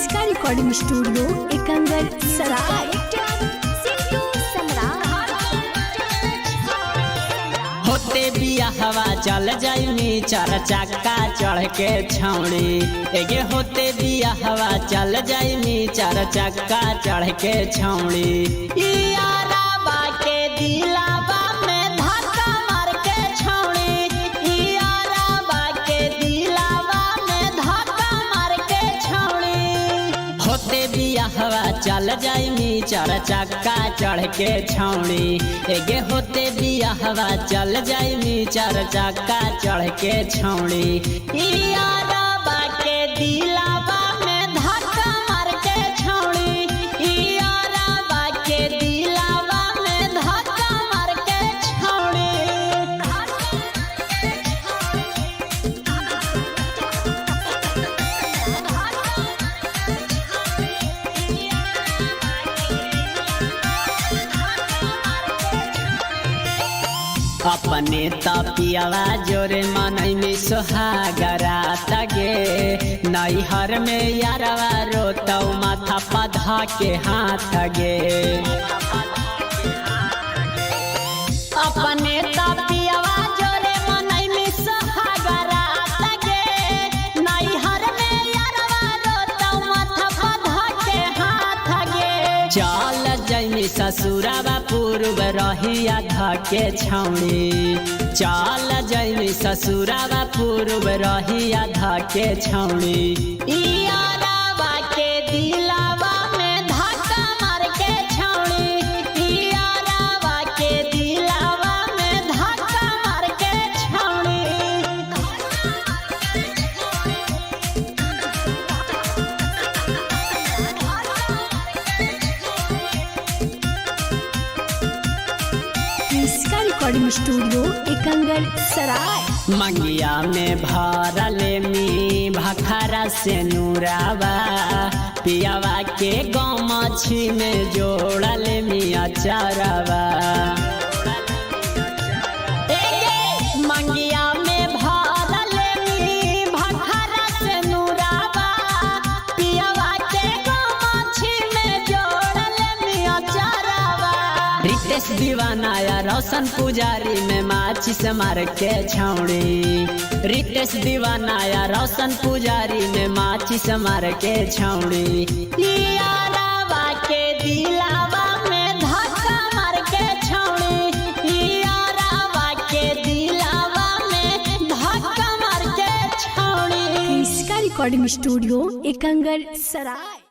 इसका recording studio Ekangar सराय। होते बिया हवा चल जाइनी चार चक्का चढ़ के छौड़ी एगे होते बिया हवा चल जाइनी चार चक्का चढ़ के छौड़ी यारा बाके दिलावा में धक्का मार के छौड़ी यारा बाके दिलावा में धक्का मार के छौड़ी होते बिया हवा चल जाइनी चार चक्का चढ़ के छौड़ी एगे होते बिया हवा चल जाइनी चार चक्का चढ़ के छौड़ी यारा बाके दिलावा में धक्का मार के छौड़ी यारा बाके दिलावा में धक्का मार के छौड़ी। अपने तपियावा जोरे मनई में सोहागरा तगे नैहर में यारवा रोतौ माथा पधा के हाथ गे अपने तपियावा जोरे मनई में सोहागरा तगे नैहर में यारवा रोतौ माथा पधा के हाथ गे चल जैनी ससुरावा पूर्व रहिया धके छौड़ी चल जैनी ससुरावा पूर्व रहिया धके छौड़ी यारा बाके दिलावा में धक्का मार के छौड़ी यारा बाके दिलावा में धक्का मार के छौड़ी। इसका रिकॉर्डिंग स्टूडियो एकंगर सराय। मंगिया में भरले मी भखरा से नूरावा पियावा के गमछी में जोड़ले मिया चरवा मंगिया में भरले मी भखरा से नूरावा पियावा के गमछी में जोड़ले मिया चरवा रितेश दीवाना या रोशन पुजारी में माचिस मार के छौड़ी रितेश दीवाना या रोशन पुजारी में माचिस मार के छौड़ी यारा बाके दिलावा में धक्का मार के छौड़ी यारा बाके दिलावा में धक्का मार के छौड़ी। इसका रिकॉर्डिंग स्टूडियो एकंगर सराय।